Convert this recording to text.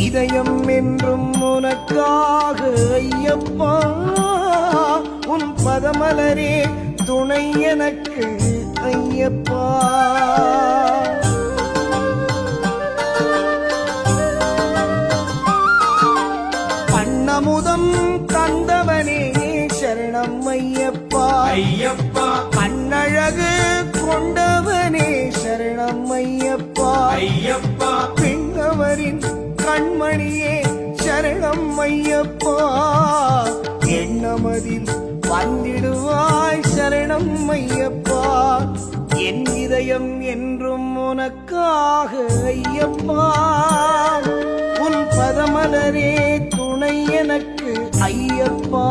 இதயம் என்றும் உனக்காக ஐயப்பா, உன் பதமலரே துணை எனக்கு ஐயப்பா. அன்னமுதம் தந்தவனே சரணம் ஐயப்பா, ஐயப்பா கண்ணழகு கொண்டவனே சரணம் ஐயப்பா, ஐயப்பா பெண்ணவரின் கண்மணியே சரணம் ஐயப்பா. எண்ணமதில் வந்திடுவாய் சரணம் ஐயப்பா, என் இதயம் என்றும் உனக்காக ஐயப்பா, உன் பதமலரே துணை எனக்கு ஐயப்பா.